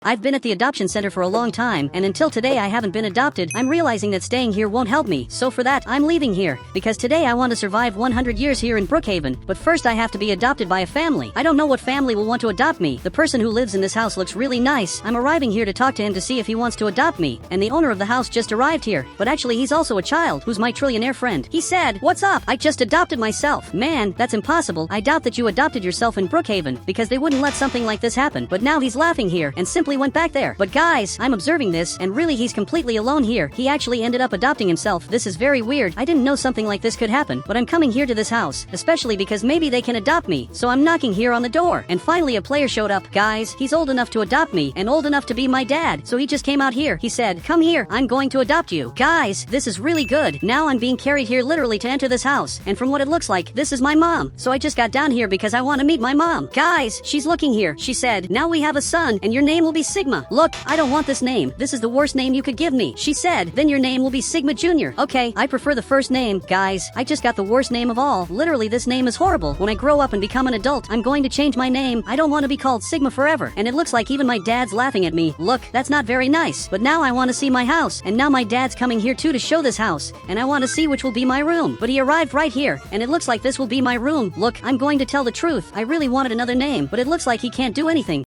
I've been at the adoption center for a long time, and until today I haven't been adopted. I'm realizing that staying here won't help me, so for that, I'm leaving here. Because today I want to survive 100 years here in Brookhaven, but first I have to be adopted by a family. I don't know what family will want to adopt me. The person who lives in this house looks really nice. I'm arriving here to talk to him to see if he wants to adopt me, and the owner of the house just arrived here. But actually he's also a child, who's my trillionaire friend. He said, "What's up? I just adopted myself." Man, that's impossible. I doubt that you adopted yourself in Brookhaven, because they wouldn't let something like this happen. But now he's laughing here, and simply went back there. But guys, I'm observing this, and really he's completely alone here. He actually ended up adopting himself. This is very weird. I didn't know something like this could happen, but I'm coming here to this house, especially because maybe they can adopt me. So I'm knocking here on the door, and finally a player showed up. Guys, he's old enough to adopt me, and old enough to be my dad. So he just came out here. He said, "Come here, I'm going to adopt you." Guys, this is really good. Now I'm being carried here literally to enter this house, and from what it looks like, this is my mom. So I just got down here because I want to meet my mom. Guys, she's looking here. She said, "Now we have a son, and your name will be Sigma." Look, I don't want this name. This is the worst name you could give me. She said, "Then your name will be Sigma Jr." Okay, I prefer the first name. Guys, I just got the worst name of all. Literally, this name is horrible. When I grow up and become an adult, I'm going to change my name. I don't want to be called Sigma forever. And it looks like even my dad's laughing at me. Look, that's not very nice. But now I want to see my house. And now my dad's coming here too to show this house. And I want to see which will be my room. But he arrived right here. And it looks like this will be my room. Look, I'm going to tell the truth. I really wanted another name, but it looks like he can't do anything.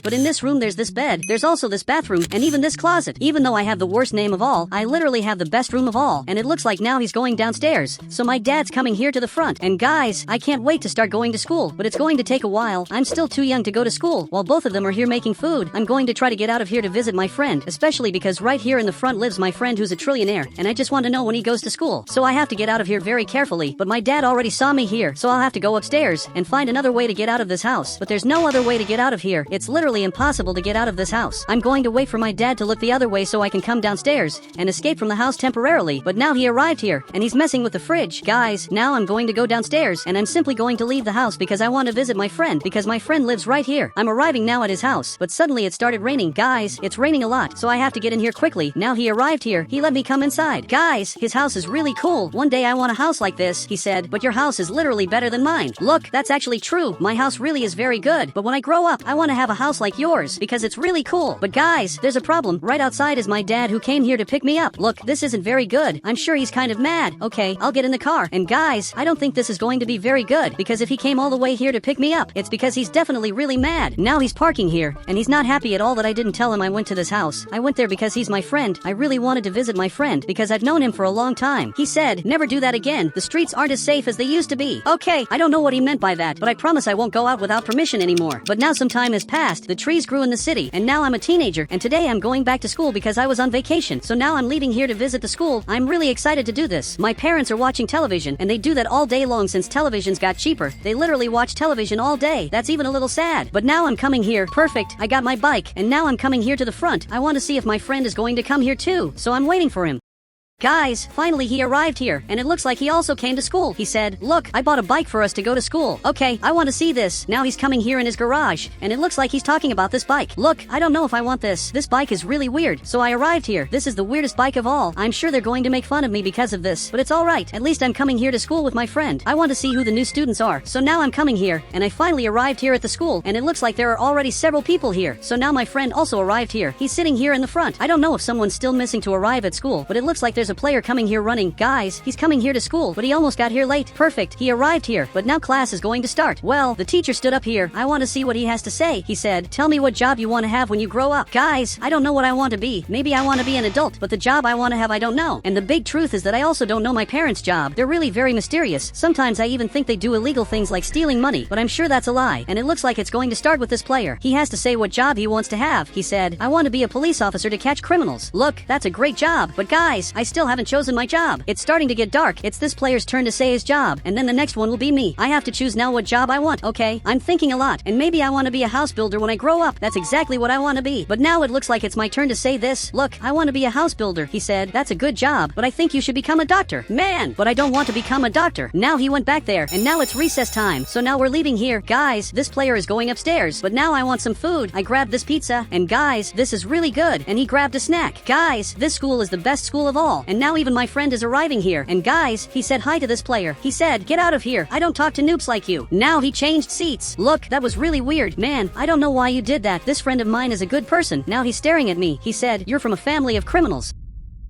But in this room there's this bed, there's also this bathroom, and even this closet. Even though I have the worst name of all, I literally have the best room of all, and it looks like now he's going downstairs. So my dad's coming here to the front, and guys, I can't wait to start going to school, but it's going to take a while. I'm still too young to go to school. While both of them are here making food, I'm going to try to get out of here to visit my friend, especially because right here in the front lives my friend who's a trillionaire, and I just want to know when he goes to school. So I have to get out of here very carefully, but my dad already saw me here, so I'll have to go upstairs and find another way to get out of this house. But there's no other way to get out of here. It's literally impossible to get out of this house. I'm going to wait for my dad to look the other way so I can come downstairs and escape from the house temporarily. But now he arrived here, and he's messing with the fridge. Guys, now I'm going to go downstairs, and I'm simply going to leave the house because I want to visit my friend, because my friend lives right here. I'm arriving now at his house, but suddenly it started raining. Guys, it's raining a lot, so I have to get in here quickly. Now he arrived here. He let me come inside. Guys, his house is really cool. One day I want a house like this, he said, but your house is literally better than mine. Look, that's actually true. My house really is very good, but when I grow up, I want to have a house like yours, because it's really cool. But guys, there's a problem. Right outside is my dad who came here to pick me up. Look, this isn't very good. I'm sure he's kind of mad. Okay, I'll get in the car. And guys, I don't think this is going to be very good, because if he came all the way here to pick me up, it's because he's definitely really mad. Now he's parking here, and he's not happy at all that I didn't tell him I went to this house. I went there because he's my friend. I really wanted to visit my friend because I've known him for a long time. He said, "Never do that again. The streets aren't as safe as they used to be." Okay, I don't know what he meant by that, but I promise I won't go out without permission anymore. But now some time has passed. The trees grew in the city, and now I'm a teenager, and today I'm going back to school because I was on vacation. So now I'm leaving here to visit the school. I'm really excited to do this. My parents are watching television, and they do that all day long since televisions got cheaper. They literally watch television all day. That's even a little sad. But now I'm coming here. Perfect. I got my bike, and now I'm coming here to the front. I want to see if my friend is going to come here too, so I'm waiting for him. Guys, finally he arrived here, and it looks like he also came to school. He said, "Look, I bought a bike for us to go to school." Okay, I want to see this. Now he's coming here in his garage, and it looks like he's talking about this bike. Look, I don't know if I want this. This bike is really weird. So I arrived here. This is the weirdest bike of all. I'm sure they're going to make fun of me because of this, but it's alright. At least I'm coming here to school with my friend. I want to see who the new students are. So now I'm coming here, and I finally arrived here at the school, and it looks like there are already several people here. So now my friend also arrived here. He's sitting here in the front. I don't know if someone's still missing to arrive at school, but it looks like there's a player coming here running. Guys, he's coming here to school, but he almost got here late. Perfect. He arrived here, but now class is going to start. Well, the teacher stood up here. I want to see what he has to say. He said, "Tell me what job you want to have when you grow up." Guys, I don't know what I want to be. Maybe I want to be an adult, but the job I want to have I don't know. And the big truth is that I also don't know my parents' job. They're really very mysterious. Sometimes I even think they do illegal things like stealing money, but I'm sure that's a lie. And it looks like it's going to start with this player. He has to say what job he wants to have. He said, "I want to be a police officer to catch criminals." Look, that's a great job. But guys, I still haven't chosen my job. It's starting to get dark. It's this player's turn to say his job, and then the next one will be me. I have to choose now what job I want. Okay, I'm thinking a lot, and maybe I want to be a house builder when I grow up. That's exactly what I want to be. But now it looks like it's my turn to say this. Look, I want to be a house builder. He said, "That's a good job, but I think you should become a doctor." Man, but I don't want to become a doctor. Now he went back there, and now it's recess time. So now we're leaving here. Guys, this player is going upstairs, but now I want some food. I grabbed this pizza, and guys, this is really good. And he grabbed a snack. Guys, this school is the best school of all, and now even my friend is arriving here. And guys, he said hi to this player. He said, "Get out of here. I don't talk to noobs like you." Now he changed seats. Look, that was really weird. Man, I don't know why you did that. This friend of mine is a good person. Now he's staring at me. He said, "You're from a family of criminals."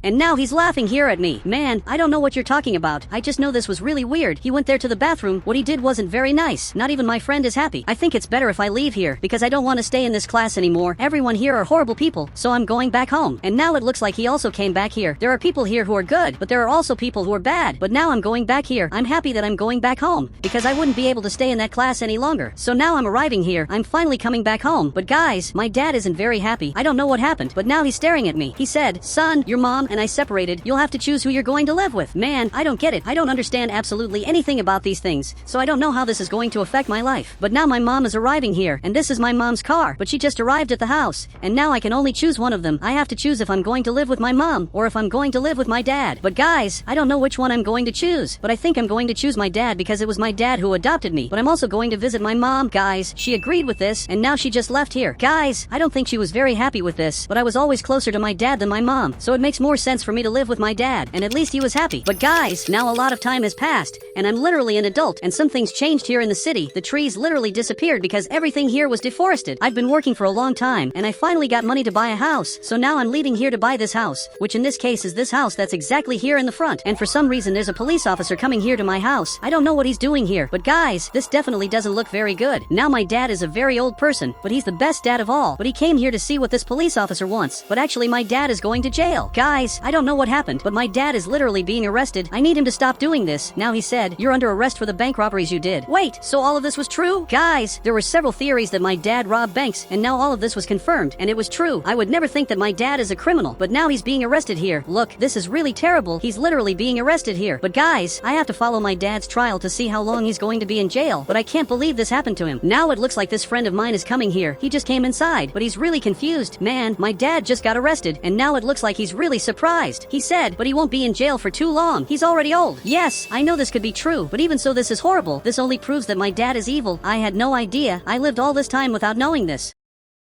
And now he's laughing here at me. Man, I don't know what you're talking about. I just know this was really weird. He went there to the bathroom. What he did wasn't very nice. Not even my friend is happy. I think it's better if I leave here because I don't want to stay in this class anymore. Everyone here are horrible people, so I'm going back home. And now it looks like he also came back here. There are people here who are good, but there are also people who are bad. But now I'm going back here. I'm happy that I'm going back home because I wouldn't be able to stay in that class any longer. So now I'm arriving here. I'm finally coming back home. But guys, my dad isn't very happy. I don't know what happened, but now he's staring at me. He said, "Son, your mom and I separated. You'll have to choose who you're going to live with." Man, I don't get it. I don't understand absolutely anything about these things, so I don't know how this is going to affect my life. But now my mom is arriving here, and this is my mom's car, but she just arrived at the house, and now I can only choose one of them. I have to choose if I'm going to live with my mom, or if I'm going to live with my dad. But guys, I don't know which one I'm going to choose, but I think I'm going to choose my dad because it was my dad who adopted me. But I'm also going to visit my mom. Guys, she agreed with this, and now she just left here. Guys, I don't think she was very happy with this, but I was always closer to my dad than my mom, so it makes more sense for me to live with my dad, and at least he was happy. But guys, now a lot of time has passed, and I'm literally an adult, and some things changed here in the city. The trees literally disappeared because everything here was deforested. I've been working for a long time, and I finally got money to buy a house, so now I'm leaving here to buy this house, which in this case is this house that's exactly here in the front. And for some reason there's a police officer coming here to my house. I don't know what he's doing here, but guys, this definitely doesn't look very good. Now my dad is a very old person, but he's the best dad of all. But he came here to see what this police officer wants, but actually my dad is going to jail. Guys, I don't know what happened, but my dad is literally being arrested. I need him to stop doing this. Now he said, "You're under arrest for the bank robberies you did." Wait, so all of this was true? Guys, there were several theories that my dad robbed banks, and now all of this was confirmed, and it was true. I would never think that my dad is a criminal, but now he's being arrested here. Look, this is really terrible. He's literally being arrested here. But guys, I have to follow my dad's trial to see how long he's going to be in jail, but I can't believe this happened to him. Now it looks like this friend of mine is coming here. He just came inside, but he's really confused. Man, my dad just got arrested, and now it looks like he's really surprised. He said, but he won't be in jail for too long. He's already old. Yes, I know this could be true, but even so, this is horrible. This only proves that my dad is evil. I had no idea. I lived all this time without knowing this.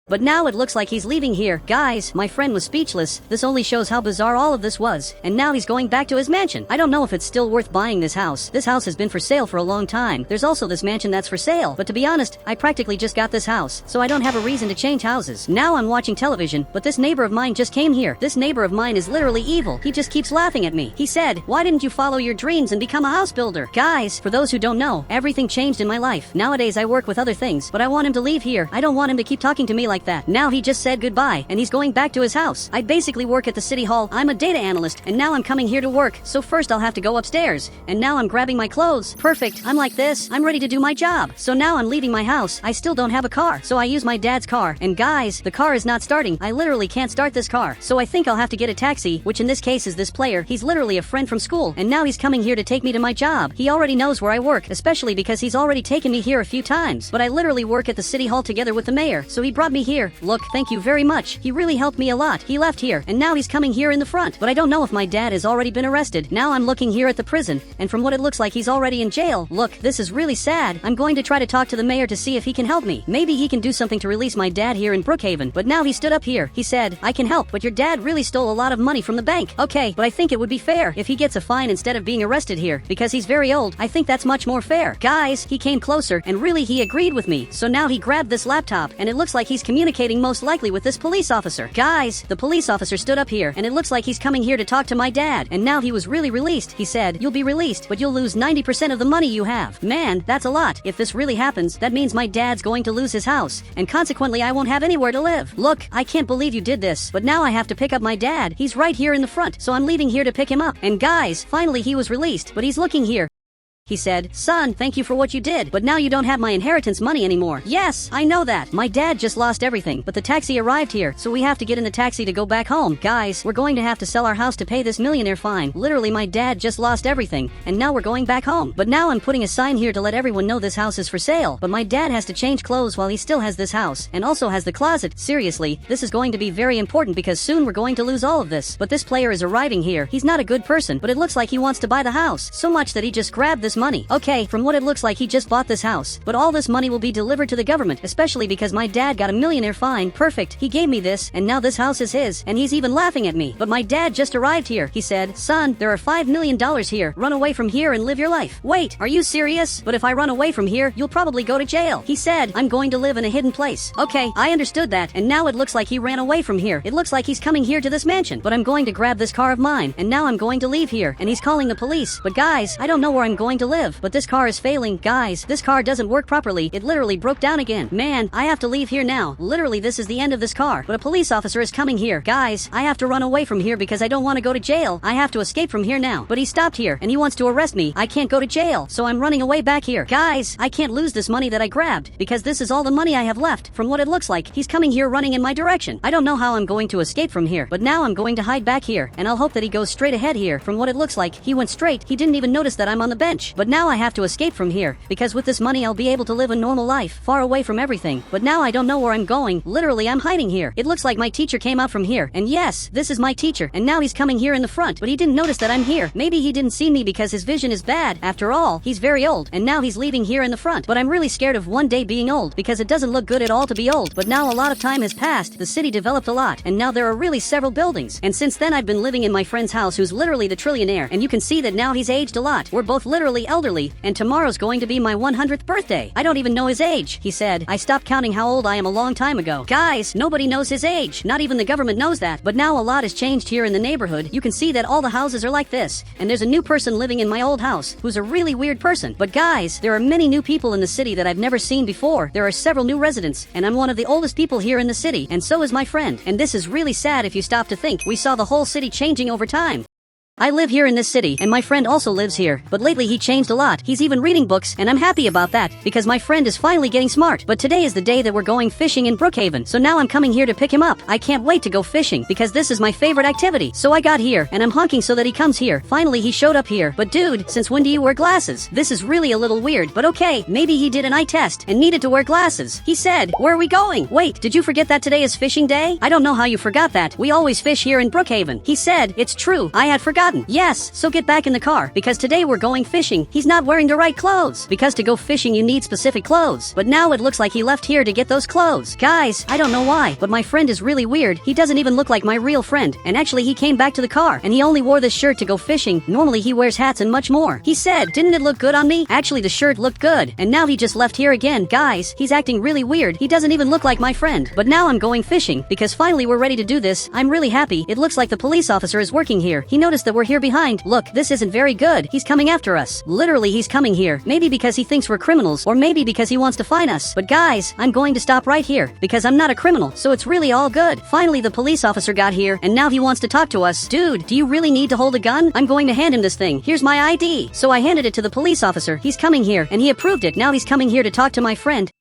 But now it looks like he's leaving here. Guys, my friend was speechless. This only shows how bizarre all of this was. And now he's going back to his mansion. I don't know if it's still worth buying this house. This house has been for sale for a long time. There's also this mansion that's for sale. But to be honest, I practically just got this house, so I don't have a reason to change houses. Now I'm watching television, but this neighbor of mine just came here. This neighbor of mine is literally evil. He just keeps laughing at me. He said, "Why didn't you follow your dreams and become a house builder?" Guys, for those who don't know, everything changed in my life. Nowadays I work with other things, but I want him to leave here. I don't want him to keep talking to me like that. Now he just said goodbye, and he's going back to his house. I basically work at the city hall. I'm a data analyst, and now I'm coming here to work, so first I'll have to go upstairs. And now I'm grabbing my clothes. Perfect. I'm like this. I'm ready to do my job. So now I'm leaving my house. I still don't have a car, so I use my dad's car. And guys, the car is not starting. I literally can't start this car. So I think I'll have to get a taxi, which in this case is this player. He's literally a friend from school, and now he's coming here to take me to my job. He already knows where I work, especially because he's already taken me here a few times. But I literally work at the city hall together with the mayor, so he brought me here. Look, thank you very much. He really helped me a lot. He left here, and now he's coming here in the front. But I don't know if my dad has already been arrested. Now I'm looking here at the prison, and from what it looks like, he's already in jail. Look, this is really sad. I'm going to try to talk to the mayor to see if he can help me. Maybe he can do something to release my dad here in Brookhaven. But now he stood up here. He said, "I can help, but your dad really stole a lot of money from the bank." Okay, but I think it would be fair if he gets a fine instead of being arrested here, because he's very old. I think that's much more fair. Guys, he came closer, and really he agreed with me. So now he grabbed this laptop, and it looks like he's communicating most likely with this police officer. Guys, the police officer stood up here, and it looks like he's coming here to talk to my dad. And now he was really released. He said, "You'll be released, but you'll lose 90% of the money you have." Man, that's a lot. If this really happens, that means my dad's going to lose his house, and consequently I won't have anywhere to live. Look, I can't believe you did this, but now I have to pick up my dad. He's right here in the front, so I'm leaving here to pick him up. And guys, finally he was released, but he's looking here. He said, "Son, thank you for what you did, but now you don't have my inheritance money anymore." Yes, I know that. My dad just lost everything, but the taxi arrived here, so we have to get in the taxi to go back home. Guys, we're going to have to sell our house to pay this millionaire fine. Literally, my dad just lost everything, and now we're going back home. But now I'm putting a sign here to let everyone know this house is for sale, but my dad has to change clothes while he still has this house, and also has the closet. Seriously, this is going to be very important because soon we're going to lose all of this. But this player is arriving here. He's not a good person, but it looks like he wants to buy the house, so much that he just grabbed this this money? Okay, from what it looks like he just bought this house. But all this money will be delivered to the government, especially because my dad got a millionaire fine. Perfect. He gave me this, and now this house is his, and he's even laughing at me. But my dad just arrived here. He said, son, there are $5 million here. Run away from here and live your life. Wait, are you serious? But if I run away from here, you'll probably go to jail. He said, I'm going to live in a hidden place. Okay, I understood that, and now it looks like he ran away from here. It looks like he's coming here to this mansion. But I'm going to grab this car of mine, and now I'm going to leave here, and he's calling the police. But guys, I don't know where I'm going to live. But this car is failing. Guys, this car doesn't work properly. It literally broke down again. Man, I have to leave here now. Literally, this is the end of this car. But a police officer is coming here. Guys, I have to run away from here because I don't want to go to jail. I have to escape from here now. But he stopped here, and he wants to arrest me. I can't go to jail, so I'm running away back here. Guys, I can't lose this money that I grabbed, because this is all the money I have left. From what it looks like, he's coming here running in my direction. I don't know how I'm going to escape from here, but now I'm going to hide back here, and I'll hope that he goes straight ahead here. From what it looks like, he went straight. He didn't even notice that I'm on the bench. But now I have to escape from here, because with this money I'll be able to live a normal life, far away from everything. But now I don't know where I'm going. Literally, I'm hiding here. It looks like my teacher came out from here, and yes, this is my teacher, and now he's coming here in the front, but he didn't notice that I'm here. Maybe he didn't see me because his vision is bad. After all, he's very old, and now he's leaving here in the front. But I'm really scared of one day being old, because it doesn't look good at all to be old. But now a lot of time has passed, the city developed a lot, and now there are really several buildings. And since then I've been living in my friend's house, who's literally the trillionaire, and you can see that now he's aged a lot. We're both literally elderly, and tomorrow's going to be my 100th birthday. I don't even know his age. He said, I stopped counting how old I am a long time ago. Guys, nobody knows his age. Not even the government knows that. But now a lot has changed here in the neighborhood. You can see that all the houses are like this, and there's a new person living in my old house, who's a really weird person. But guys, there are many new people in the city that I've never seen before. There are several new residents, and I'm one of the oldest people here in the city, and so is my friend. And this is really sad if you stop to think. We saw the whole city changing over time. I live here in this city, and my friend also lives here, but lately he changed a lot. He's even reading books, and I'm happy about that, because my friend is finally getting smart. But today is the day that we're going fishing in Brookhaven, so now I'm coming here to pick him up. I can't wait to go fishing, because this is my favorite activity. So I got here, and I'm honking so that he comes here. Finally, he showed up here. But dude, since when do you wear glasses? This is really a little weird, but okay, maybe he did an eye test and needed to wear glasses. He said, where are we going? Wait, did you forget that today is fishing day? I don't know how you forgot that. We always fish here in Brookhaven. He said, it's true, I had forgotten. Yes, so get back in the car, because today we're going fishing. He's not wearing the right clothes, because to go fishing you need specific clothes. But now it looks like he left here to get those clothes. Guys, I don't know why, but my friend is really weird. He doesn't even look like my real friend, and actually he came back to the car, and he only wore this shirt to go fishing. Normally he wears hats and much more. He said, didn't it look good on me? Actually the shirt looked good, and now he just left here again. Guys, he's acting really weird. He doesn't even look like my friend. But now I'm going fishing, because finally we're ready to do this. I'm really happy. It looks like the police officer is working here. He noticed that we're here behind. Look, this isn't very good. He's coming after us. Literally, he's coming here. Maybe because he thinks we're criminals, or maybe because he wants to fine us. But guys, I'm going to stop right here, because I'm not a criminal, so it's really all good. Finally, the police officer got here, and now he wants to talk to us. Dude, do you really need to hold a gun? I'm going to hand him this thing. Here's my ID. So I handed it to the police officer. He's coming here, and he approved it. Now he's coming here to talk to my friend.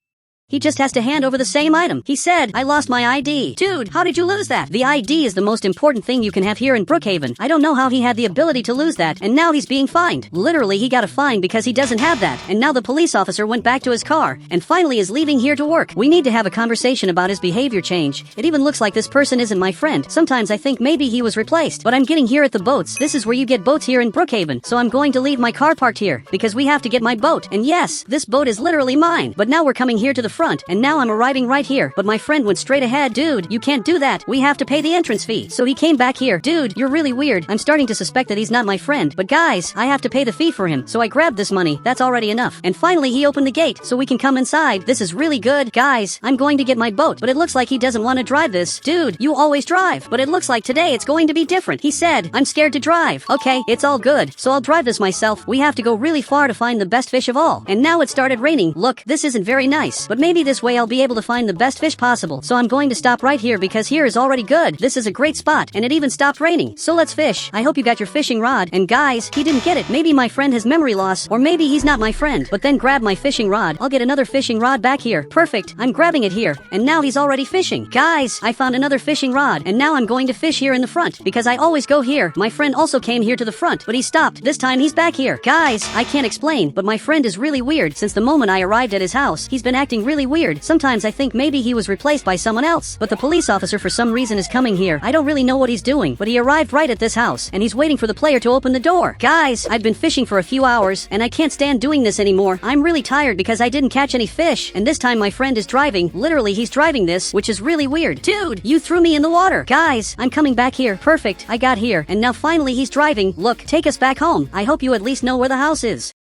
He just has to hand over the same item. He said, I lost my ID. Dude, how did you lose that? The ID is the most important thing you can have here in Brookhaven. I don't know how he had the ability to lose that, and now he's being fined. Literally, he got a fine because he doesn't have that. And now the police officer went back to his car, and finally is leaving here to work. We need to have a conversation about his behavior change. It even looks like this person isn't my friend. Sometimes I think maybe he was replaced. But I'm getting here at the boats. This is where you get boats here in Brookhaven. So I'm going to leave my car parked here, because we have to get my boat. And yes, this boat is literally mine. But now we're coming here to the front, and now I'm arriving right here. But my friend went straight ahead. Dude, you can't do that. We have to pay the entrance fee. So he came back here. Dude, you're really weird. I'm starting to suspect that he's not my friend. But guys, I have to pay the fee for him. So I grabbed this money. That's already enough. And finally he opened the gate so we can come inside. This is really good. Guys, I'm going to get my boat, but it looks like he doesn't want to drive this. Dude, you always drive. But it looks like today it's going to be different. He said, I'm scared to drive. Okay, it's all good. So I'll drive this myself. We have to go really far to find the best fish of all. And now it started raining. Look, this isn't very nice. But maybe this way I'll be able to find the best fish possible. So I'm going to stop right here because here is already good. This is a great spot, and it even stopped raining. So let's fish. I hope you got your fishing rod. And guys, he didn't get it. Maybe my friend has memory loss, or maybe he's not my friend. But then grab my fishing rod. I'll get another fishing rod back here. Perfect. I'm grabbing it here, and now he's already fishing. Guys, I found another fishing rod, and now I'm going to fish here in the front because I always go here. My friend also came here to the front, but he stopped. This time he's back here. Guys, I can't explain, but my friend is really weird. Since the moment I arrived at his house, he's been acting really really weird. Sometimes I think maybe he was replaced by someone else. But the police officer for some reason is coming here. I don't really know what he's doing, but he arrived right at this house, and he's waiting for the player to open the door. Guys, I've been fishing for a few hours, and I can't stand doing this anymore. I'm really tired because I didn't catch any fish, and this time my friend is driving. Literally, he's driving this, which is really weird. Dude, you threw me in the water. Guys, I'm coming back here. Perfect, I got here, and now finally he's driving. Look, take us back home. I hope you at least know where the house is.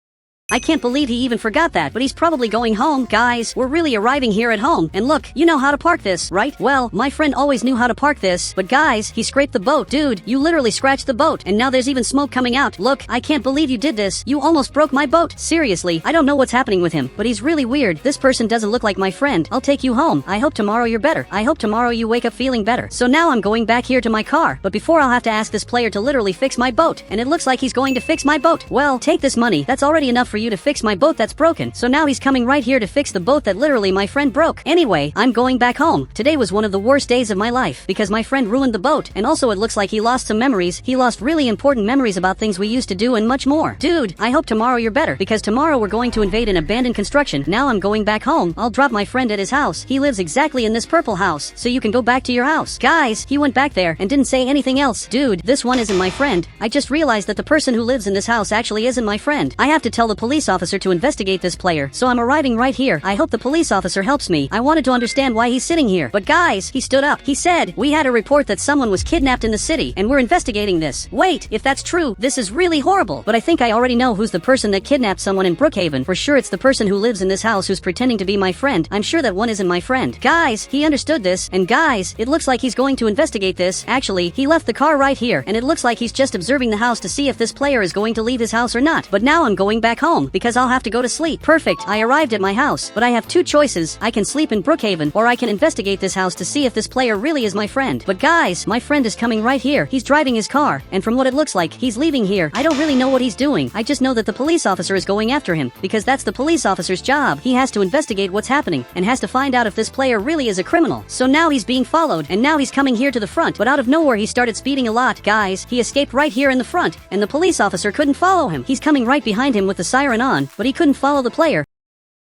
I can't believe he even forgot that, but he's probably going home. Guys, we're really arriving here at home. And look, you know how to park this, right? Well, my friend always knew how to park this, but guys, he scraped the boat. Dude, you literally scratched the boat, and now there's even smoke coming out. Look, I can't believe you did this. You almost broke my boat. Seriously, I don't know what's happening with him, but he's really weird. This person doesn't look like my friend. I'll take you home. I hope tomorrow you're better. I hope tomorrow you wake up feeling better. So now I'm going back here to my car, but before I'll have to ask this player to literally fix my boat, and it looks like he's going to fix my boat. Well, take this money. That's already enough for you to fix my boat that's broken. So now he's coming right here to fix the boat that literally my friend broke. Anyway, I'm going back home. Today was one of the worst days of my life because my friend ruined the boat, and also it looks like he lost some memories. He lost really important memories about things we used to do and much more. Dude, I hope tomorrow you're better because tomorrow we're going to invade an abandoned construction. Now I'm going back home. I'll drop my friend at his house. He lives exactly in this purple house, so you can go back to your house. Guys, he went back there and didn't say anything else. Dude, this one isn't my friend. I just realized that the person who lives in this house actually isn't my friend. I have to tell the police officer to investigate this player, so I'm arriving right here. I hope the police officer helps me. I wanted to understand why he's sitting here. But guys, he stood up. He said, "We had a report that someone was kidnapped in the city, and we're investigating this." Wait, if that's true, this is really horrible. But I think I already know who's the person that kidnapped someone in Brookhaven. For sure it's the person who lives in this house who's pretending to be my friend. I'm sure that one isn't my friend. Guys, he understood this, and guys, it looks like he's going to investigate this. Actually, he left the car right here, and it looks like he's just observing the house to see if this player is going to leave his house or not. But now I'm going back home, because I'll have to go to sleep. Perfect, I arrived at my house, but I have two choices. I can sleep in Brookhaven, or I can investigate this house to see if this player really is my friend. But guys, my friend is coming right here. He's driving his car, and from what it looks like, he's leaving here. I don't really know what he's doing. I just know that the police officer is going after him, because that's the police officer's job. He has to investigate what's happening, and has to find out if this player really is a criminal. So now he's being followed, and now he's coming here to the front, but out of nowhere he started speeding a lot. Guys, he escaped right here in the front, and the police officer couldn't follow him. He's coming right behind him with the siren on, but he couldn't follow the player.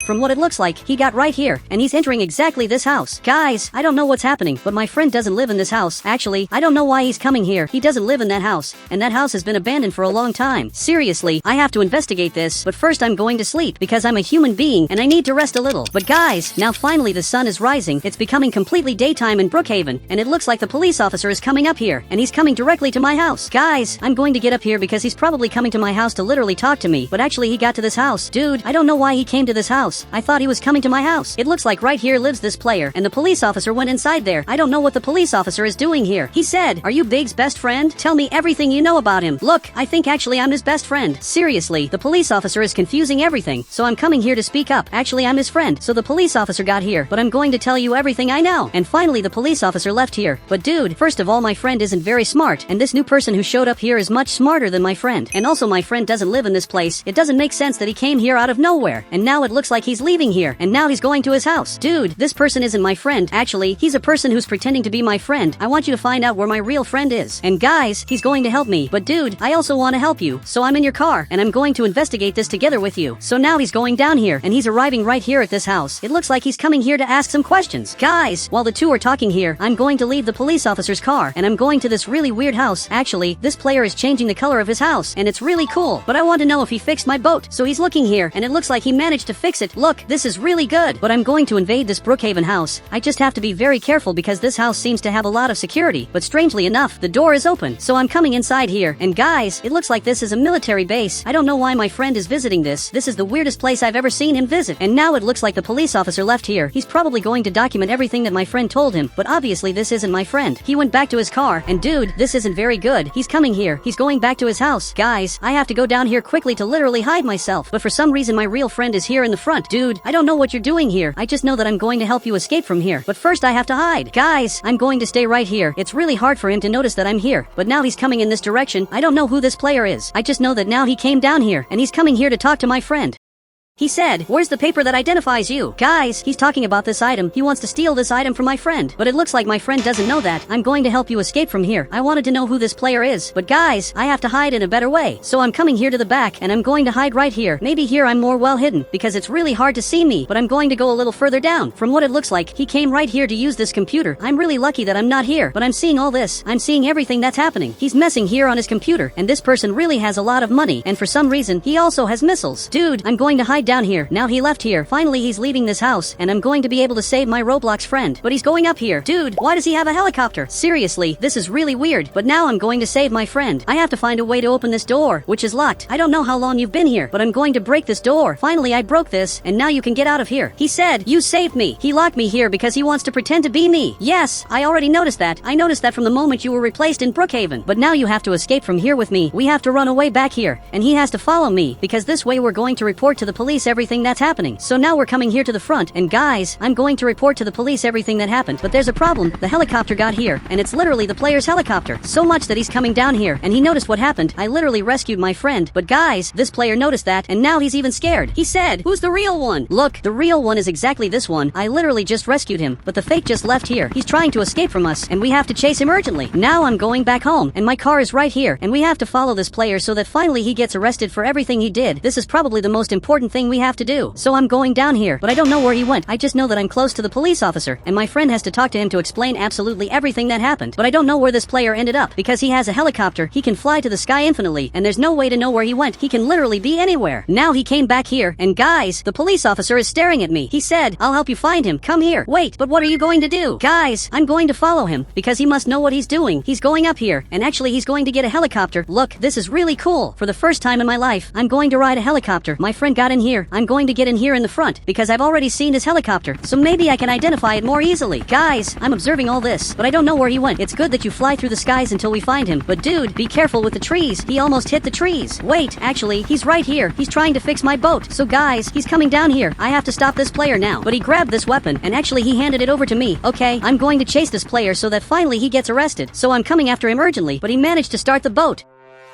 From what it looks like, he got right here, and he's entering exactly this house. Guys, I don't know what's happening, but my friend doesn't live in this house. Actually, I don't know why he's coming here. He doesn't live in that house, and that house has been abandoned for a long time. Seriously, I have to investigate this, but first I'm going to sleep, because I'm a human being, and I need to rest a little. But guys, now finally the sun is rising. It's becoming completely daytime in Brookhaven, and it looks like the police officer is coming up here, and he's coming directly to my house. Guys, I'm going to get up here because he's probably coming to my house to literally talk to me, but actually he got to this house. Dude, I don't know why he came to this house. I thought he was coming to my house. It looks like right here lives this player, and the police officer went inside there. I don't know what the police officer is doing here. He said, "Are you Big's best friend? Tell me everything you know about him." Look, I think actually I'm his best friend. Seriously, the police officer is confusing everything, so I'm coming here to speak up. Actually, I'm his friend, so the police officer got here, but I'm going to tell you everything I know. And finally, the police officer left here. But dude, first of all, my friend isn't very smart, and this new person who showed up here is much smarter than my friend. And also, my friend doesn't live in this place. It doesn't make sense that he came here out of nowhere, and now it looks like he's leaving here, and now he's going to his house. Dude, this person isn't my friend. Actually, he's a person who's pretending to be my friend. I want you to find out where my real friend is. And guys, he's going to help me. But dude, I also want to help you. So I'm in your car, and I'm going to investigate this together with you. So now he's going down here, and he's arriving right here at this house. It looks like he's coming here to ask some questions. Guys, while the two are talking here, I'm going to leave the police officer's car, and I'm going to this really weird house. Actually, this player is changing the color of his house, and it's really cool. But I want to know if he fixed my boat. So he's looking here, and it looks like he managed to fix it. Look, this is really good. But I'm going to invade this Brookhaven house. I just have to be very careful because this house seems to have a lot of security. But strangely enough, the door is open. So I'm coming inside here. And guys, it looks like this is a military base. I don't know why my friend is visiting this. This is the weirdest place I've ever seen him visit. And now it looks like the police officer left here. He's probably going to document everything that my friend told him. But obviously this isn't my friend. He went back to his car. And dude, this isn't very good. He's coming here. He's going back to his house. Guys, I have to go down here quickly to literally hide myself. But for some reason my real friend is here in the front. Dude, I don't know what you're doing here. I just know that I'm going to help you escape from here. But first I have to hide. Guys, I'm going to stay right here. It's really hard for him to notice that I'm here. But now he's coming in this direction. I don't know who this player is. I just know that now he came down here, and he's coming here to talk to my friend. He said, "Where's the paper that identifies you?" Guys, he's talking about this item. He wants to steal this item from my friend. But it looks like my friend doesn't know that. I'm going to help you escape from here. I wanted to know who this player is. But guys, I have to hide in a better way. So I'm coming here to the back and I'm going to hide right here. Maybe here I'm more well hidden because it's really hard to see me. But I'm going to go a little further down. From what it looks like, he came right here to use this computer. I'm really lucky that I'm not here. But I'm seeing all this. I'm seeing everything that's happening. He's messing here on his computer. And this person really has a lot of money. And for some reason, he also has missiles. Dude, I'm going to hide down here. Now he left here. Finally, he's leaving this house, and I'm going to be able to save my Roblox friend. But he's going up here. Dude, why does he have a helicopter? Seriously, this is really weird. But now I'm going to save my friend. I have to find a way to open this door, which is locked. I don't know how long you've been here, but I'm going to break this door. Finally, I broke this, and now you can get out of here. He said, "You saved me." He locked me here because he wants to pretend to be me. Yes, I already noticed that. I noticed that from the moment you were replaced in Brookhaven. But now you have to escape from here with me. We have to run away back here, and he has to follow me, because this way we're going to report to the police everything that's happening. So now we're coming here to the front, and guys, I'm going to report to the police everything that happened. But there's a problem. The helicopter got here, and it's literally the player's helicopter. So much that he's coming down here, and he noticed what happened. I literally rescued my friend. But guys, this player noticed that, and now he's even scared. He said, "Who's the real one?" Look, the real one is exactly this one. I literally just rescued him, but the fake just left here. He's trying to escape from us, and we have to chase him urgently. Now I'm going back home, and my car is right here, and we have to follow this player so that finally he gets arrested for everything he did. This is probably the most important thing we have to do. So I'm going down here, but I don't know where he went. I just know that I'm close to the police officer, and my friend has to talk to him to explain absolutely everything that happened. But I don't know where this player ended up, because he has a helicopter. He can fly to the sky infinitely, and there's no way to know where he went. He can literally be anywhere. Now he came back here, and guys, the police officer is staring at me. He said, "I'll help you find him. Come here." Wait, but what are you going to do? Guys, I'm going to follow him, because he must know what he's doing. He's going up here, and actually he's going to get a helicopter. Look, this is really cool. For the first time in my life, I'm going to ride a helicopter. My friend got in here. I'm going to get in here in the front, because I've already seen his helicopter, so maybe I can identify it more easily. Guys, I'm observing all this, but I don't know where he went. It's good that you fly through the skies until we find him, but dude, be careful with the trees. He almost hit the trees. Wait, actually, he's right here. He's trying to fix my boat. So guys, he's coming down here. I have to stop this player now. But he grabbed this weapon, and actually he handed it over to me. Okay, I'm going to chase this player so that finally he gets arrested. So I'm coming after him urgently, but he managed to start the boat.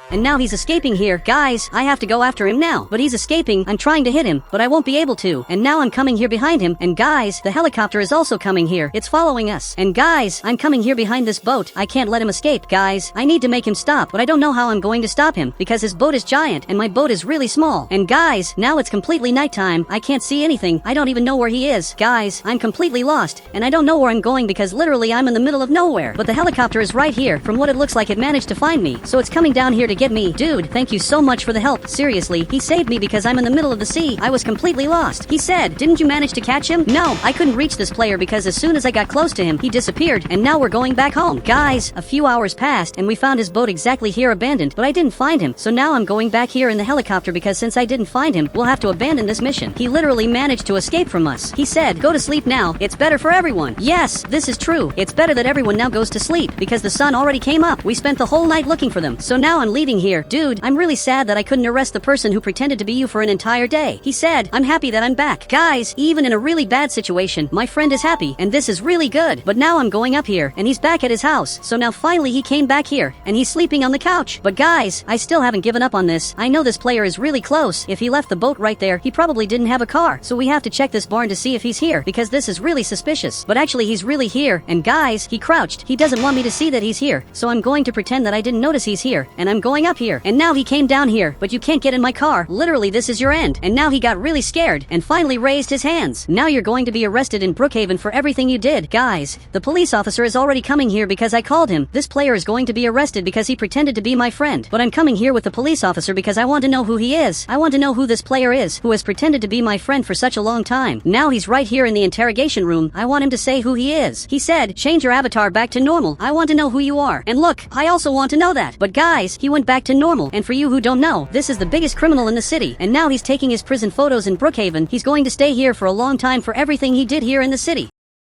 And now he's escaping here. Guys, I have to go after him now. But he's escaping. I'm trying to hit him, but I won't be able to. And now I'm coming here behind him. And guys, the helicopter is also coming here. It's following us. And guys, I'm coming here behind this boat. I can't let him escape. Guys, I need to make him stop, but I don't know how I'm going to stop him, because his boat is giant and my boat is really small. And guys, now it's completely nighttime. I can't see anything. I don't even know where he is. Guys, I'm completely lost, and I don't know where I'm going because literally I'm in the middle of nowhere. But the helicopter is right here. From what it looks like, it managed to find me. So it's coming down here to get me. Dude, thank you so much for the help. Seriously, he saved me because I'm in the middle of the sea. I was completely lost. He said, "Didn't you manage to catch him?" No, I couldn't reach this player because as soon as I got close to him, he disappeared, and now we're going back home. Guys, a few hours passed, and we found his boat exactly here abandoned, but I didn't find him. So now I'm going back here in the helicopter because since I didn't find him, we'll have to abandon this mission. He literally managed to escape from us. He said, "Go to sleep now. It's better for everyone." Yes, this is true. It's better that everyone now goes to sleep because the sun already came up. We spent the whole night looking for them. So now I'm leaving here. Dude, I'm really sad that I couldn't arrest the person who pretended to be you for an entire day. He said, "I'm happy that I'm back." Guys, even in a really bad situation, my friend is happy, and this is really good. But now I'm going up here, and he's back at his house. So now finally he came back here, and he's sleeping on the couch. But guys, I still haven't given up on this. I know this player is really close. If he left the boat right there, he probably didn't have a car. So we have to check this barn to see if he's here, because this is really suspicious. But actually he's really here, and guys, he crouched. He doesn't want me to see that he's here. So I'm going to pretend that I didn't notice he's here, and I'm going up here. And now he came down here, but you can't get in my car. Literally, this is your end. And now he got really scared and finally raised his hands. Now you're going to be arrested in Brookhaven for everything you did. Guys, the police officer is already coming here because I called him. This player is going to be arrested because he pretended to be my friend. But I'm coming here with the police officer because I want to know who he is. I want to know who this player is, who has pretended to be my friend for such a long time. Now he's right here in the interrogation room. I want him to say who he is. He said, "Change your avatar back to normal. I want to know who you are." And look, I also want to know that. But guys, he went back to normal. And for you who don't know, this is the biggest criminal in the city, and now he's taking his prison photos in Brookhaven. He's going to stay here for a long time for everything he did here in the city.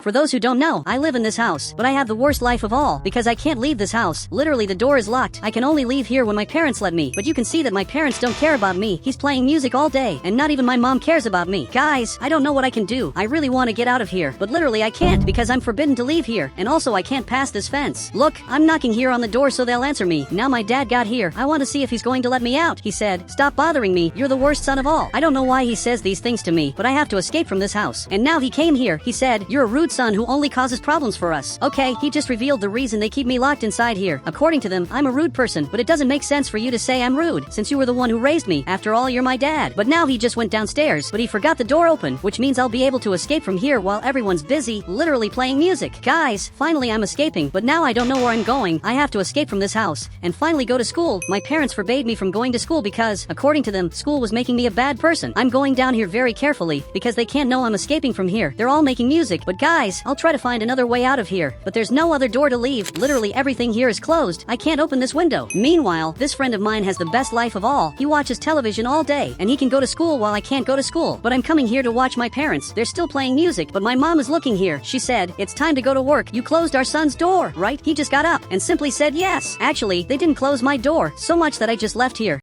For those who don't know, I live in this house, but I have the worst life of all, because I can't leave this house. Literally the door is locked. I can only leave here when my parents let me, but you can see that my parents don't care about me. He's playing music all day, and not even my mom cares about me. Guys, I don't know what I can do. I really want to get out of here, but literally I can't, because I'm forbidden to leave here, and also I can't pass this fence. Look, I'm knocking here on the door so they'll answer me. Now my dad got here. I want to see if he's going to let me out. He said, "Stop bothering me. You're the worst son of all." I don't know why he says these things to me, but I have to escape from this house. And now he came here. He said, "You're a rude son who only causes problems for us." Okay, he just revealed the reason they keep me locked inside here. According to them, I'm a rude person, but it doesn't make sense for you to say I'm rude, since you were the one who raised me. After all, you're my dad. But now he just went downstairs, but he forgot the door open, which means I'll be able to escape from here while everyone's busy, literally playing music. Guys, finally I'm escaping, but now I don't know where I'm going. I have to escape from this house, and finally go to school. My parents forbade me from going to school because, according to them, school was making me a bad person. I'm going down here very carefully, because they can't know I'm escaping from here. They're all making music, but guys, I'll try to find another way out of here. But there's no other door to leave. Literally everything here is closed. I can't open this window. Meanwhile, this friend of mine has the best life of all. He watches television all day, and he can go to school while I can't go to school. But I'm coming here to watch my parents. They're still playing music, but my mom is looking here. She said, "It's time to go to work. You closed our son's door, right?" He just got up and simply said yes. Actually, they didn't close my door, so much that I just left here.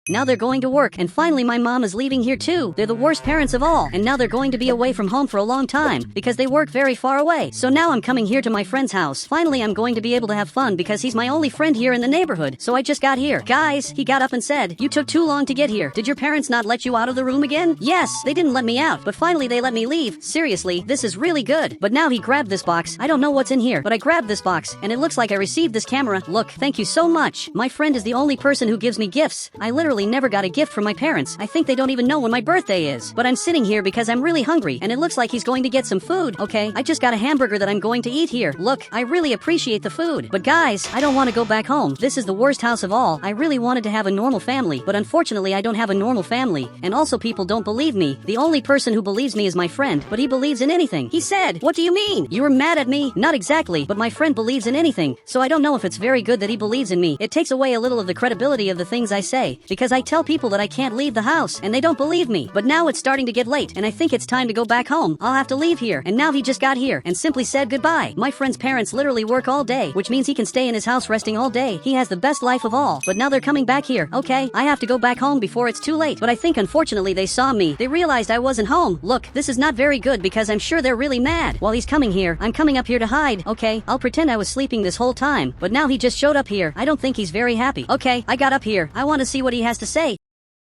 Now they're going to work, and finally my mom is leaving here too. They're the worst parents of all, and now they're going to be away from home for a long time, because they work very far away. So now I'm coming here to my friend's house. Finally I'm going to be able to have fun, because he's my only friend here in the neighborhood. So I just got here. Guys, he got up and said, "You took too long to get here. Did your parents not let you out of the room again?" Yes, they didn't let me out, but finally they let me leave. Seriously, this is really good. But now he grabbed this box. I don't know what's in here, but I grabbed this box, and it looks like I received this camera. Look, thank you so much. My friend is the only person who gives me gifts. I literally never got a gift from my parents. I think they don't even know when my birthday is. But I'm sitting here because I'm really hungry, and it looks like he's going to get some food. Okay, I just got a hamburger that I'm going to eat here. Look, I really appreciate the food. But guys, I don't want to go back home. This is the worst house of all. I really wanted to have a normal family, but unfortunately I don't have a normal family. And also people don't believe me. The only person who believes me is my friend, but he believes in anything. He said, "What do you mean? You were mad at me?" Not exactly, but my friend believes in anything. So I don't know if it's very good that he believes in me. It takes away a little of the credibility of the things I say, because I tell people that I can't leave the house, and they don't believe me. But now it's starting to get late, and I think it's time to go back home. I'll have to leave here. And now he just got here, and simply said goodbye. My friend's parents literally work all day, which means he can stay in his house resting all day. He has the best life of all. But now they're coming back here. Okay, I have to go back home before it's too late. But I think unfortunately they saw me. They realized I wasn't home. Look, this is not very good, because I'm sure they're really mad. While he's coming here, I'm coming up here to hide. Okay, I'll pretend I was sleeping this whole time. But now he just showed up here. I don't think he's very happy. Okay, I got up here. I want to see what he has to say.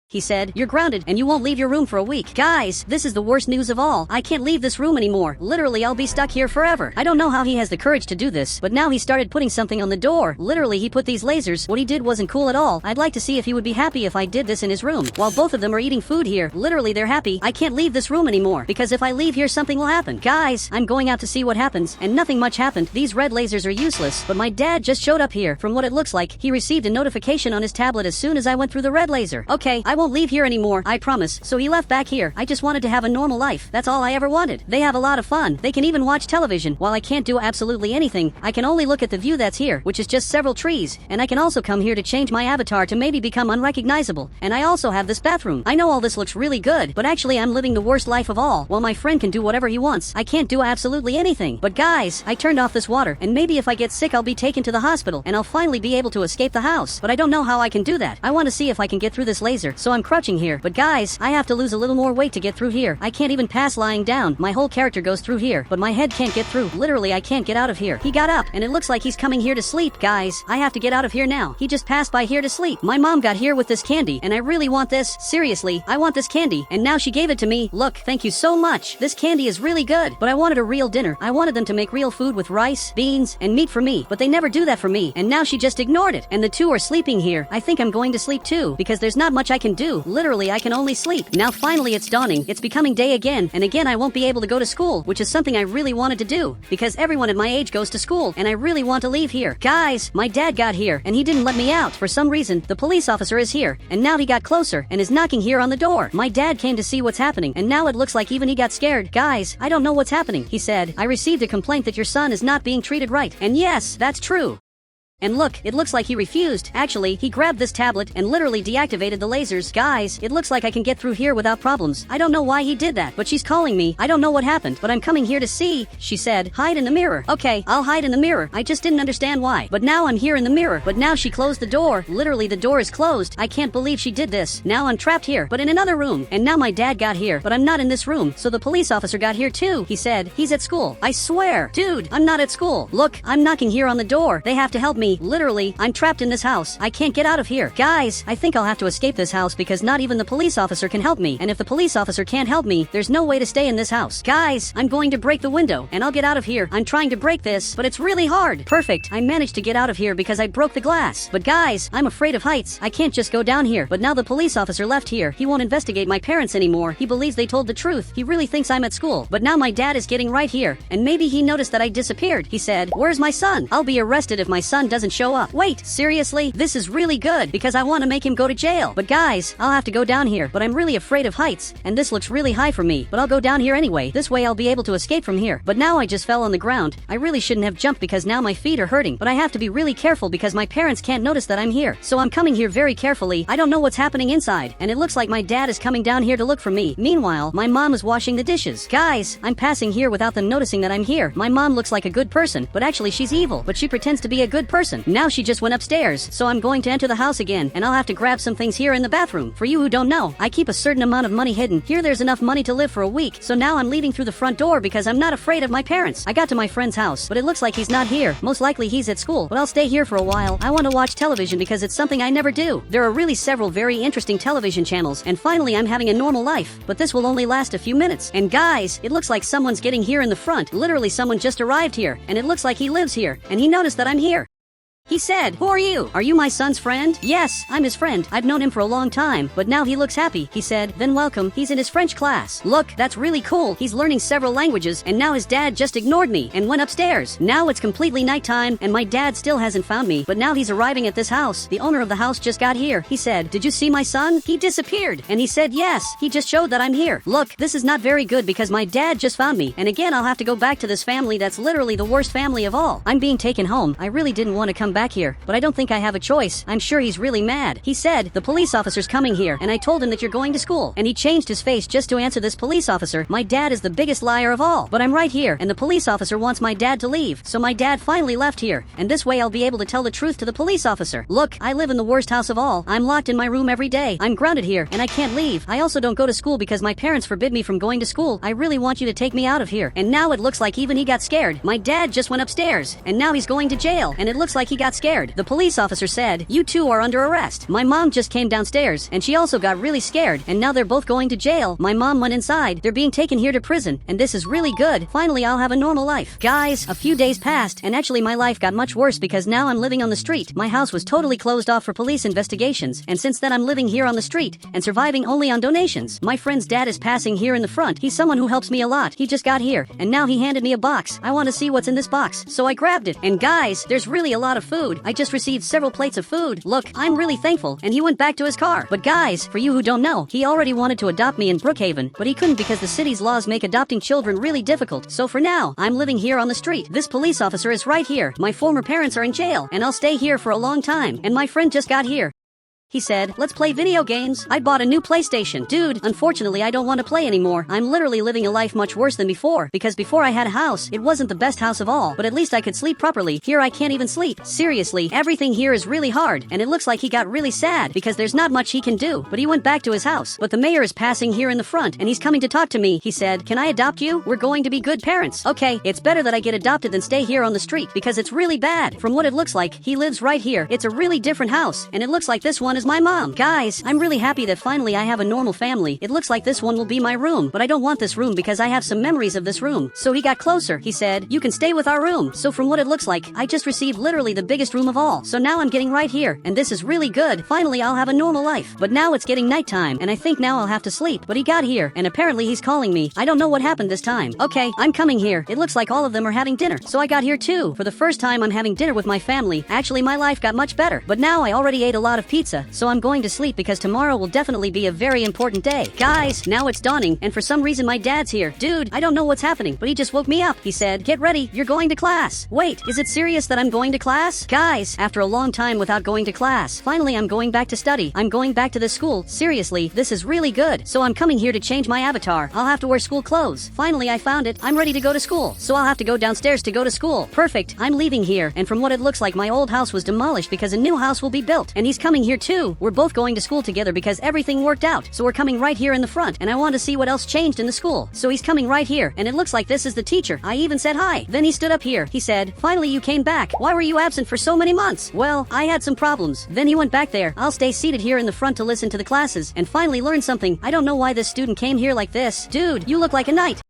He said, "You're grounded, and you won't leave your room for a week." Guys, this is the worst news of all. I can't leave this room anymore. Literally, I'll be stuck here forever. I don't know how he has the courage to do this, but now he started putting something on the door. Literally, he put these lasers. What he did wasn't cool at all. I'd like to see if he would be happy if I did this in his room. While both of them are eating food here, literally they're happy. I can't leave this room anymore, because if I leave here, something will happen. Guys, I'm going out to see what happens, and nothing much happened. These red lasers are useless, but my dad just showed up here. From what it looks like, he received a notification on his tablet as soon as I went through the red laser. Okay, I won't leave here anymore, I promise. So he left back here. I just wanted to have a normal life. That's all I ever wanted. They have a lot of fun. They can even watch television. While I can't do absolutely anything, I can only look at the view that's here, which is just several trees. And I can also come here to change my avatar to maybe become unrecognizable. And I also have this bathroom. I know all this looks really good, but actually I'm living the worst life of all. While my friend can do whatever he wants, I can't do absolutely anything. But guys, I turned off this water, and maybe if I get sick I'll be taken to the hospital, and I'll finally be able to escape the house. But I don't know how I can do that. I want to see if I can get through this laser, so I'm crouching here. But guys, I have to lose a little more weight to get through here. I can't even pass lying down. My whole character goes through here, but my head can't get through. Literally, I can't get out of here. He got up, and it looks like he's coming here to sleep. Guys, I have to get out of here now. He just passed by here to sleep. My mom got here with this candy, and I really want this. Seriously, I want this candy, and now she gave it to me. Look, thank you so much. This candy is really good, but I wanted a real dinner. I wanted them to make real food with rice, beans, and meat for me, but they never do that for me, and now she just ignored it. And the two are sleeping here. I think I'm going to sleep too, because there's not much I can do. Literally, I can only sleep. Now finally it's dawning. It's becoming day again, and again I won't be able to go to school, which is something I really wanted to do, because everyone at my age goes to school, and I really want to leave here. Guys, my dad got here, and he didn't let me out. For some reason, the police officer is here, and now he got closer, and is knocking here on the door. My dad came to see what's happening, and now it looks like even he got scared. Guys, I don't know what's happening. He said, "I received a complaint that your son is not being treated right." And yes, that's true. And look, it looks like he refused. Actually, he grabbed this tablet and literally deactivated the lasers. Guys, it looks like I can get through here without problems. I don't know why he did that, but she's calling me. I don't know what happened, but I'm coming here to see. She said, hide in the mirror. Okay, I'll hide in the mirror. I just didn't understand why. But now I'm here in the mirror. But now she closed the door. Literally, the door is closed. I can't believe she did this. Now I'm trapped here, but in another room. And now my dad got here, but I'm not in this room. So the police officer got here too. He said, he's at school. I swear. Dude, I'm not at school. Look, I'm knocking here on the door. They have to help me. Literally, I'm trapped in this house. I can't get out of here. Guys, I think I'll have to escape this house because not even the police officer can help me. And if the police officer can't help me, there's no way to stay in this house. Guys, I'm going to break the window and I'll get out of here. I'm trying to break this, but it's really hard. Perfect. I managed to get out of here because I broke the glass. But guys, I'm afraid of heights. I can't just go down here. But now the police officer left here. He won't investigate my parents anymore. He believes they told the truth. He really thinks I'm at school. But now my dad is getting right here. And maybe he noticed that I disappeared. He said, where's my son? I'll be arrested if my son doesn't show up. Wait, seriously? This is really good because I want to make him go to jail. But guys, I'll have to go down here. But I'm really afraid of heights. And this looks really high for me. But I'll go down here anyway. This way I'll be able to escape from here. But now I just fell on the ground. I really shouldn't have jumped because now my feet are hurting. But I have to be really careful because my parents can't notice that I'm here. So I'm coming here very carefully. I don't know what's happening inside. And it looks like my dad is coming down here to look for me. Meanwhile, my mom is washing the dishes. Guys, I'm passing here without them noticing that I'm here. My mom looks like a good person, but actually she's evil. But she pretends to be a good person. Now she just went upstairs. So I'm going to enter the house again. And I'll have to grab some things here in the bathroom. For you who don't know, I keep a certain amount of money hidden. Here there's enough money to live for a week. So now I'm leaving through the front door because I'm not afraid of my parents. I got to my friend's house, but it looks like he's not here. Most likely he's at school, but I'll stay here for a while. I want to watch television because it's something I never do. There are really several very interesting television channels, and finally I'm having a normal life. But this will only last a few minutes. And guys, it looks like someone's getting here in the front. Literally someone just arrived here, and it looks like he lives here, and he noticed that I'm here. He said, who are you? Are you my son's friend? Yes, I'm his friend. I've known him for a long time, but now he looks happy. He said, then welcome. He's in his French class. Look, that's really cool. He's learning several languages, and now his dad just ignored me and went upstairs. Now it's completely nighttime, and my dad still hasn't found me, but now he's arriving at this house. The owner of the house just got here. He said, did you see my son? He disappeared. And he said, yes, he just showed that I'm here. Look, this is not very good because my dad just found me, and again I'll have to go back to this family that's literally the worst family of all. I'm being taken home. I really didn't want to come back here, but I don't think I have a choice. I'm sure he's really mad. He said, the police officer's coming here, and I told him that you're going to school. And he changed his face just to answer this police officer. My dad is the biggest liar of all. But I'm right here, and the police officer wants my dad to leave. So my dad finally left here, and this way I'll be able to tell the truth to the police officer. Look, I live in the worst house of all. I'm locked in my room every day. I'm grounded here, and I can't leave. I also don't go to school because my parents forbid me from going to school. I really want you to take me out of here. And now it looks like even he got scared. My dad just went upstairs, and now he's going to jail, and it looks like he got scared. The police officer said, you two are under arrest. My mom just came downstairs, and she also got really scared, and now they're both going to jail. My mom went inside. They're being taken here to prison, and this is really good. Finally, I'll have a normal life. Guys, a few days passed, and actually my life got much worse because now I'm living on the street. My house was totally closed off for police investigations, and since then I'm living here on the street, and surviving only on donations. My friend's dad is passing here in the front. He's someone who helps me a lot. He just got here, and now he handed me a box. I want to see what's in this box, so I grabbed it. And guys, there's really a lot of food. I just received several plates of food. Look, I'm really thankful, and he went back to his car. But guys, for you who don't know, he already wanted to adopt me in Brookhaven, but he couldn't because the city's laws make adopting children really difficult. So for now, I'm living here on the street. This police officer is right here. My former parents are in jail, and I'll stay here for a long time. And my friend just got here. He said, let's play video games. I bought a new PlayStation. Dude, unfortunately I don't want to play anymore. I'm literally living a life much worse than before, because before I had a house, it wasn't the best house of all, but at least I could sleep properly. Here I can't even sleep. Seriously, everything here is really hard, and it looks like he got really sad, because there's not much he can do, but he went back to his house. But the mayor is passing here in the front, and he's coming to talk to me. He said, can I adopt you? We're going to be good parents. Okay, it's better that I get adopted than stay here on the street, because it's really bad. From what it looks like, he lives right here. It's a really different house, and it looks like this one is my mom. Guys, I'm really happy that finally I have a normal family. It looks like this one will be my room, but I don't want this room because I have some memories of this room. So he got closer. He said, you can stay with our room. So from what it looks like, I just received literally the biggest room of all. So now I'm getting right here, and this is really good. Finally, I'll have a normal life. But now it's getting nighttime, and I think now I'll have to sleep. But he got here, and apparently he's calling me. I don't know what happened this time. Okay, I'm coming here. It looks like all of them are having dinner. So I got here too. For the first time, I'm having dinner with my family. Actually, my life got much better. But now I already ate a lot of pizza, so I'm going to sleep because tomorrow will definitely be a very important day. Guys, now it's dawning, and for some reason my dad's here. Dude, I don't know what's happening, but he just woke me up. He said, "Get ready, you're going to class." Wait, is it serious that I'm going to class? Guys, after a long time without going to class, finally I'm going back to study. I'm going back to this school. Seriously, this is really good. So I'm coming here to change my avatar. I'll have to wear school clothes. Finally, I found it. I'm ready to go to school. So I'll have to go downstairs to go to school. Perfect. I'm leaving here, and from what it looks like, my old house was demolished because a new house will be built. And he's coming here too. We're both going to school together because everything worked out. So we're coming right here in the front, and I want to see what else changed in the school. So he's coming right here, and it looks like this is the teacher. I even said hi. Then he stood up here. He said, "Finally you came back. Why were you absent for so many months?" Well, I had some problems. Then he went back there. I'll stay seated here in the front to listen to the classes and finally learn something. I don't know why this student came here like this. Dude, you look like a knight.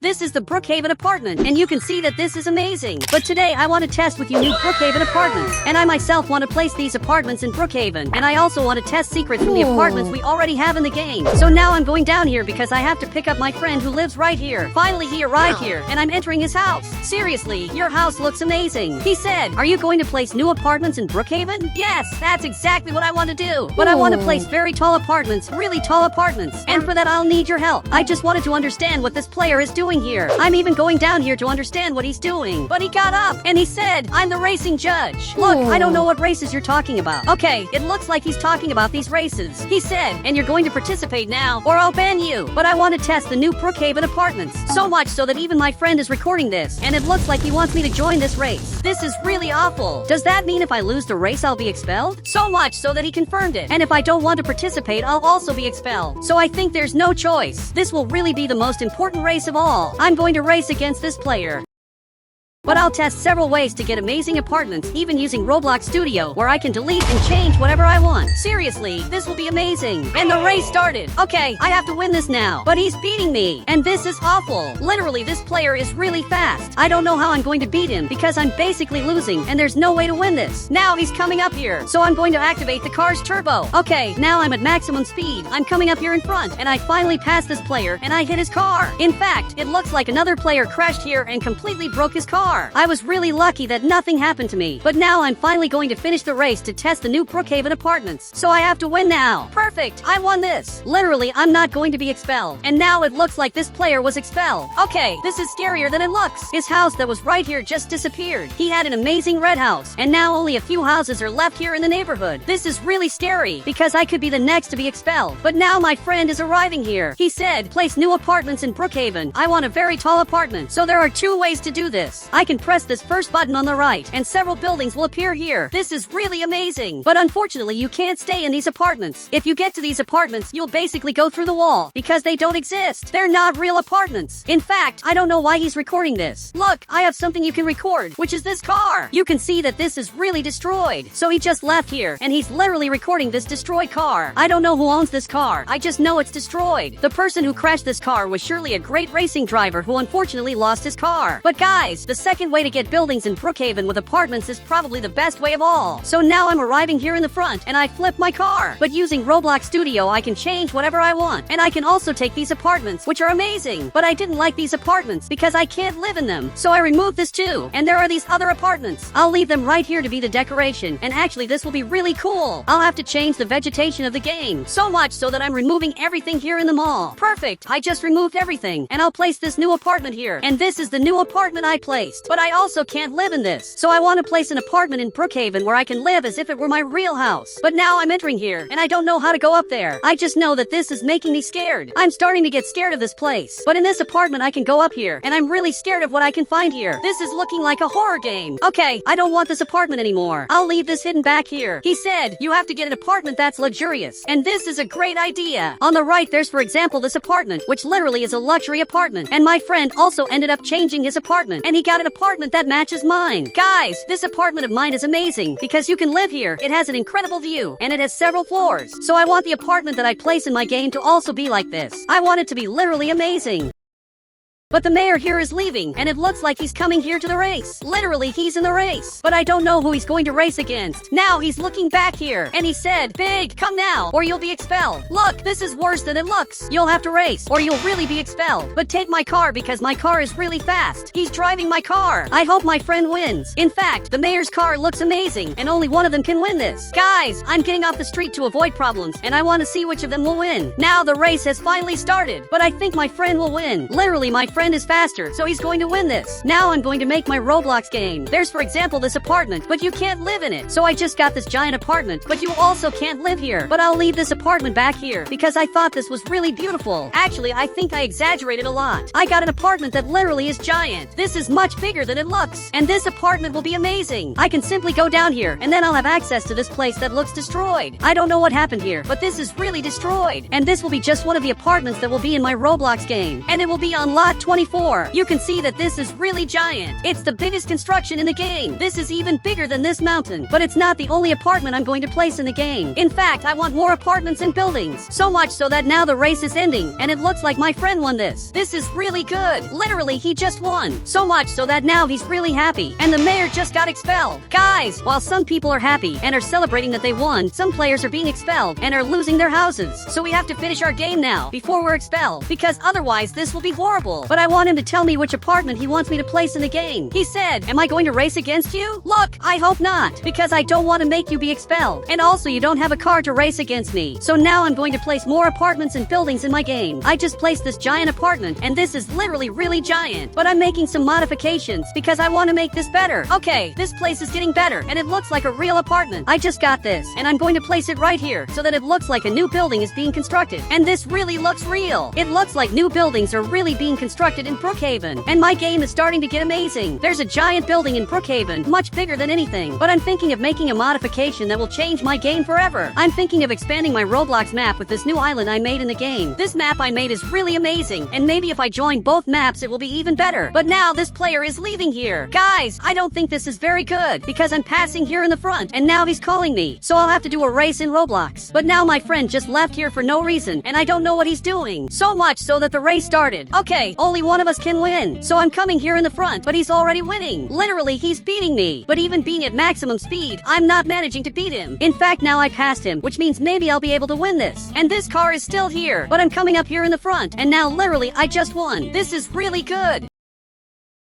This is the Brookhaven apartment, and you can see that this is amazing. But today I want to test with you new Brookhaven apartments, and I myself want to place these apartments in Brookhaven, and I also want to test secrets from the apartments we already have in the game. So now I'm going down here because I have to pick up my friend who lives right here. Finally, he arrived here, and I'm entering his house. Seriously, your house looks amazing. He said, "Are you going to place new apartments in Brookhaven?" Yes, that's exactly what I want to do. But I want to place very tall apartments, really tall apartments, and for that I'll need your help. I just wanted to understand what this player is doing here. I'm even going down here to understand what he's doing. But he got up and he said, "I'm the racing judge." Look, I don't know what races you're talking about. Okay, it looks like he's talking about these races. He said, "And you're going to participate now or I'll ban you." But I want to test the new Brookhaven apartments. So much so that even my friend is recording this, and it looks like he wants me to join this race. This is really awful. Does that mean if I lose the race I'll be expelled? So much so that he confirmed it. And if I don't want to participate, I'll also be expelled. So I think there's no choice. This will really be the most important race of all. I'm going to race against this player. But I'll test several ways to get amazing apartments, even using Roblox Studio, where I can delete and change whatever I want. Seriously, this will be amazing. And the race started. Okay, I have to win this now. But he's beating me. And this is awful. Literally, this player is really fast. I don't know how I'm going to beat him because I'm basically losing, and there's no way to win this. Now he's coming up here. So I'm going to activate the car's turbo. Okay, now I'm at maximum speed. I'm coming up here in front, and I finally passed this player, and I hit his car. In fact, it looks like another player crashed here and completely broke his car. I was really lucky that nothing happened to me. But now I'm finally going to finish the race to test the new Brookhaven apartments. So I have to win now. Perfect, I won this. Literally, I'm not going to be expelled. And now it looks like this player was expelled. Okay, this is scarier than it looks. His house that was right here just disappeared. He had an amazing red house. And now only a few houses are left here in the neighborhood. This is really scary because I could be the next to be expelled. But now my friend is arriving here. He said, "Place new apartments in Brookhaven." I want a very tall apartment. So there are two ways to do this. I can press this first button on the right, and several buildings will appear here. This is really amazing. But unfortunately, you can't stay in these apartments. If you get to these apartments, you'll basically go through the wall because they don't exist. They're not real apartments. In fact, I don't know why he's recording this. Look, I have something you can record, which is this car. You can see that this is really destroyed. So he just left here, and he's literally recording this destroyed car. I don't know who owns this car. I just know it's destroyed. The person who crashed this car was surely a great racing driver who unfortunately lost his car. But guys, the second way to get buildings in Brookhaven with apartments is probably the best way of all. So now I'm arriving here in the front, and I flip my car. But using Roblox Studio, I can change whatever I want. And I can also take these apartments, which are amazing. But I didn't like these apartments because I can't live in them. So I removed this too. And there are these other apartments. I'll leave them right here to be the decoration. And actually, this will be really cool. I'll have to change the vegetation of the game. So much so that I'm removing everything here in the mall. Perfect. I just removed everything. And I'll place this new apartment here. And this is the new apartment I placed. But I also can't live in this. So I want to place an apartment in Brookhaven where I can live as if it were my real house. But now I'm entering here, and I don't know how to go up there. I just know that this is making me scared. I'm starting to get scared of this place. But in this apartment I can go up here, and I'm really scared of what I can find here. This is looking like a horror game. Okay, I don't want this apartment anymore. I'll leave this hidden back here. He said, "You have to get an apartment that's luxurious." And this is a great idea. On the right, there's for example this apartment, which literally is a luxury apartment. And my friend also ended up changing his apartment, and he got an apartment that matches mine. Guys, this apartment of mine is amazing because you can live here. It has an incredible view, and it has several floors. So I want the apartment that I place in my game to also be like this. I want it to be literally amazing. But the mayor here is leaving, and it looks like he's coming here to the race. Literally, he's in the race. But I don't know who he's going to race against. Now he's looking back here, and he said, "Big, come now, or you'll be expelled." Look, this is worse than it looks. You'll have to race, or you'll really be expelled. But take my car because my car is really fast. He's driving my car. I hope my friend wins. In fact, the mayor's car looks amazing, and only one of them can win this. Guys, I'm getting off the street to avoid problems, and I want to see which of them will win. Now the race has finally started, but I think my friend will win. Literally, my friend is faster, so he's going to win this. Now I'm going to make my Roblox game. There's, for example, this apartment, but you can't live in it. So I just got this giant apartment, but you also can't live here. But I'll leave this apartment back here, because I thought this was really beautiful. Actually, I think I exaggerated a lot. I got an apartment that literally is giant. This is much bigger than it looks, and this apartment will be amazing. I can simply go down here, and then I'll have access to this place that looks destroyed. I don't know what happened here, but this is really destroyed. And this will be just one of the apartments that will be in my Roblox game, and it will be on lot 24. You can see that this is really giant. It's the biggest construction in the game. This is even bigger than this mountain, but it's not the only apartment I'm going to place in the game. In fact, I want more apartments and buildings. So much so that now the race is ending, and it looks like my friend won this. This is really good. Literally, he just won. So much so that now he's really happy, and the mayor just got expelled. Guys, while some people are happy and are celebrating that they won, some players are being expelled and are losing their houses. So we have to finish our game now before we're expelled, because otherwise this will be horrible. But I want him to tell me which apartment he wants me to place in the game. He said, "Am I going to race against you?" Look, I hope not, because I don't want to make you be expelled. And also, you don't have a car to race against me. So now I'm going to place more apartments and buildings in my game. I just placed this giant apartment, and this is literally really giant. But I'm making some modifications because I want to make this better. Okay, this place is getting better, and it looks like a real apartment. I just got this, and I'm going to place it right here so that it looks like a new building is being constructed. And this really looks real. It looks like new buildings are really being constructed in Brookhaven, and my game is starting to get amazing. There's a giant building in Brookhaven, much bigger than anything. But I'm thinking of making a modification that will change my game forever. I'm thinking of expanding my Roblox map with this new island I made in the game. This map I made is really amazing, and maybe if I join both maps it will be even better. But now this player is leaving here. Guys, I don't think this is very good, because I'm passing here in the front, and now he's calling me. So I'll have to do a race in Roblox. But now my friend just left here for no reason, and I don't know what he's doing. So much so that the race started. Okay, only one of us can win. So I'm coming here in the front, but he's already winning. Literally, he's beating me. But even being at maximum speed, I'm not managing to beat him. In fact, now I passed him, which means maybe I'll be able to win this. And this car is still here, but I'm coming up here in the front, and now literally I just won. This is really good.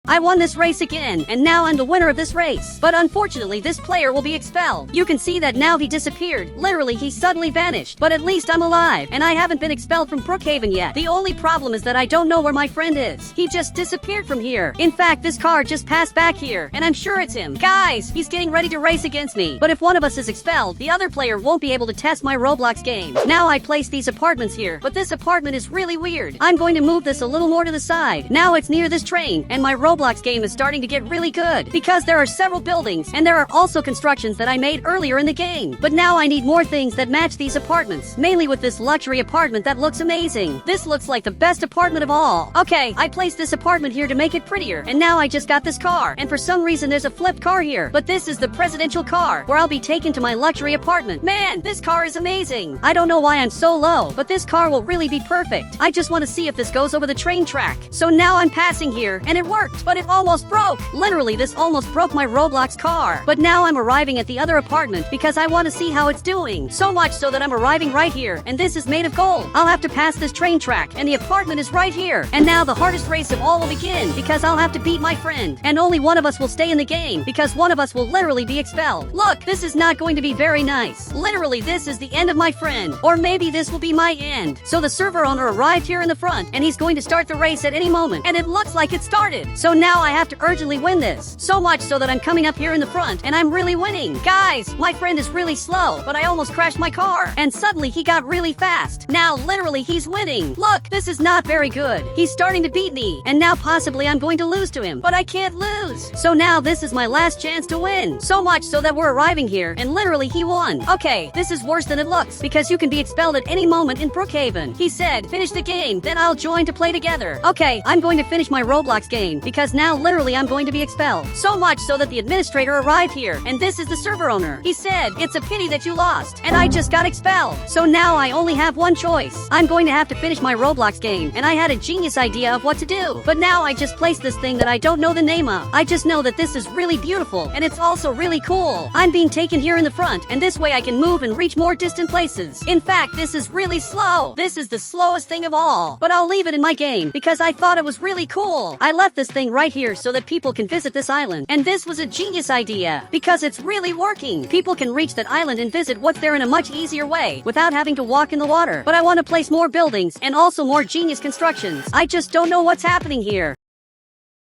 I won this race again, and now I'm the winner of this race. But unfortunately, this player will be expelled. You can see that now he disappeared. Literally, he suddenly vanished. But at least I'm alive, and I haven't been expelled from Brookhaven yet. The only problem is that I don't know where my friend is. He just disappeared from here. In fact, this car just passed back here, and I'm sure it's him. Guys, he's getting ready to race against me. But if one of us is expelled, the other player won't be able to test my Roblox game. Now I placed these apartments here, but this apartment is really weird. I'm going to move this a little more to the side. Now it's near this train, and my Roblox game is starting to get really good, because there are several buildings, and there are also constructions that I made earlier in the game. But now I need more things that match these apartments, mainly with this luxury apartment that looks amazing. This looks like the best apartment of all. Okay, I placed this apartment here to make it prettier, and now I just got this car, and for some reason there's a flipped car here. But this is the presidential car, where I'll be taken to my luxury apartment. Man, this car is amazing. I don't know why I'm so low, but this car will really be perfect. I just want to see if this goes over the train track. So now I'm passing here, and it worked, but it almost broke. Literally, this almost broke my Roblox car. But now I'm arriving at the other apartment because I want to see how it's doing. So much so that I'm arriving right here, and this is made of gold. I'll have to pass this train track, and the apartment is right here. And now the hardest race of all will begin, because I'll have to beat my friend. And only one of us will stay in the game, because one of us will literally be expelled. Look, this is not going to be very nice. Literally, this is the end of my friend. Or maybe this will be my end. So the server owner arrived here in the front, and he's going to start the race at any moment. And it looks like it started. So now I have to urgently win this. So much so that I'm coming up here in the front, and I'm really winning. Guys, my friend is really slow, but I almost crashed my car. And suddenly he got really fast. Now literally he's winning. Look, this is not very good. He's starting to beat me, and now possibly I'm going to lose to him. But I can't lose. So now this is my last chance to win. So much so that we're arriving here, and literally he won. Okay, this is worse than it looks, because you can be expelled at any moment in Brookhaven. He said, finish the game, then I'll join to play together. Okay, I'm going to finish my Roblox game, because because now literally I'm going to be expelled. So much so that the administrator arrived here, and this is the server owner. He said, it's a pity that you lost, and I just got expelled. So now I only have one choice. I'm going to have to finish my Roblox game, and I had a genius idea of what to do. But now I just placed this thing that I don't know the name of. I just know that this is really beautiful, and it's also really cool. I'm being taken here in the front, and this way I can move and reach more distant places. In fact, this is really slow. This is the slowest thing of all. But I'll leave it in my game, because I thought it was really cool. I left this thing right here so that people can visit this island. And this was a genius idea, because it's really working. People can reach that island and visit what's there in a much easier way, without having to walk in the water. But I want to place more buildings, and also more genius constructions. I just don't know what's happening here.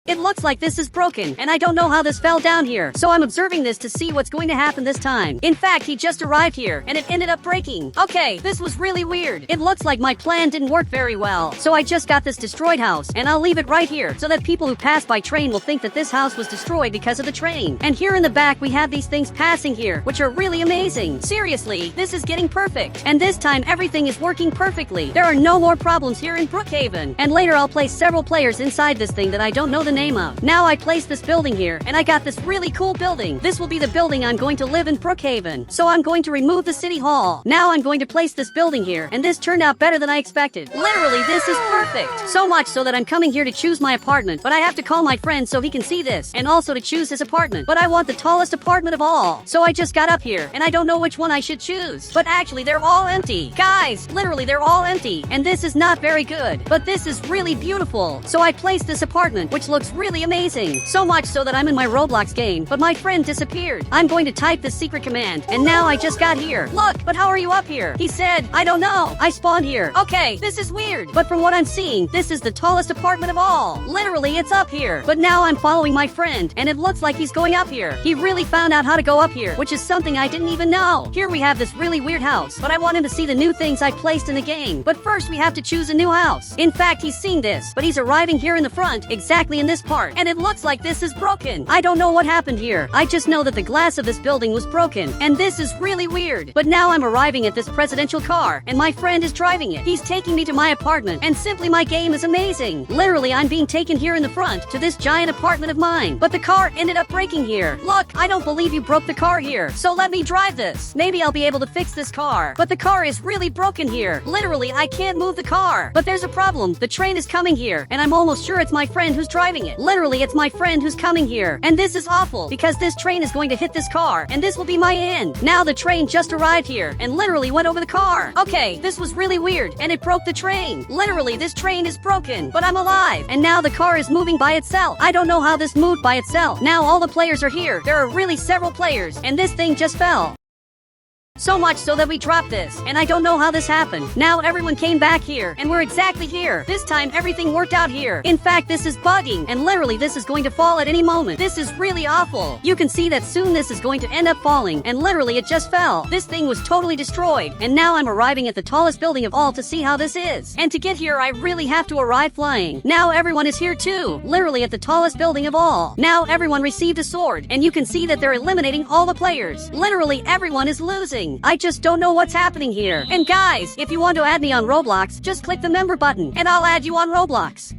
It looks like this is broken, and I don't know how this fell down here, so I'm observing this to see what's going to happen this time. In fact, he just arrived here, and it ended up breaking. Okay, this was really weird. It looks like my plan didn't work very well, so I just got this destroyed house, and I'll leave it right here, so that people who pass by train will think that this house was destroyed because of the train. And here in the back we have these things passing here, which are really amazing. Seriously, this is getting perfect. And this time everything is working perfectly. There are no more problems here in Brookhaven. And later I'll place several players inside this thing that I don't know the name of. Now I placed this building here, and I got this really cool building. This will be the building I'm going to live in Brookhaven. So I'm going to remove the city hall. Now I'm going to place this building here, and this turned out better than I expected. Literally, this is perfect. So much so that I'm coming here to choose my apartment, but I have to call my friend so he can see this, and also to choose his apartment. But I want the tallest apartment of all. So I just got up here, and I don't know which one I should choose. But actually, they're all empty. Guys, literally, they're all empty. And this is not very good. But this is really beautiful. So I placed this apartment, which looks really amazing. So much so that I'm in my Roblox game, but my friend disappeared. I'm going to type this secret command, and now I just got here. Look, but how are you up here? He said, I don't know. I spawned here. Okay, this is weird. But from what I'm seeing, this is the tallest apartment of all. Literally, it's up here. But now I'm following my friend, and it looks like he's going up here. He really found out how to go up here, which is something I didn't even know. Here we have this really weird house, but I want him to see the new things I placed in the game. But first we have to choose a new house. In fact, he's seeing this, but he's arriving here in the front, exactly in this part. And it looks like this is broken. I don't know what happened here. I just know that the glass of this building was broken, and this is really weird. But now I'm arriving at this presidential car, and my friend is driving it. He's taking me to my apartment, and simply my game is amazing. Literally, I'm being taken here in the front to this giant apartment of mine. But the car ended up breaking here. Look, I don't believe you broke the car here. So let me drive this. Maybe I'll be able to fix this car. But the car is really broken here. Literally, I can't move the car. But there's a problem. The train is coming here, and I'm almost sure it's my friend who's driving it. Literally, it's my friend who's coming here. And this is awful, because this train is going to hit this car, and this will be my end. Now the train just arrived here, and literally went over the car. Okay, this was really weird, and it broke the train. Literally, this train is broken, but I'm alive. And now the car is moving by itself. I don't know how this moved by itself. Now all the players are here. There are really several players, and this thing just fell. So much so that we dropped this, and I don't know how this happened. Now everyone came back here, and we're exactly here. This time everything worked out here. In fact, this is bugging, and literally this is going to fall at any moment. This is really awful. You can see that soon this is going to end up falling, and literally it just fell. This thing was totally destroyed, and now I'm arriving at the tallest building of all to see how this is. And to get here, I really have to arrive flying. Now everyone is here too, literally at the tallest building of all. Now everyone received a sword, and you can see that they're eliminating all the players. Literally everyone is losing. I just don't know what's happening here. And guys, if you want to add me on Roblox, just click the member button, and I'll add you on Roblox.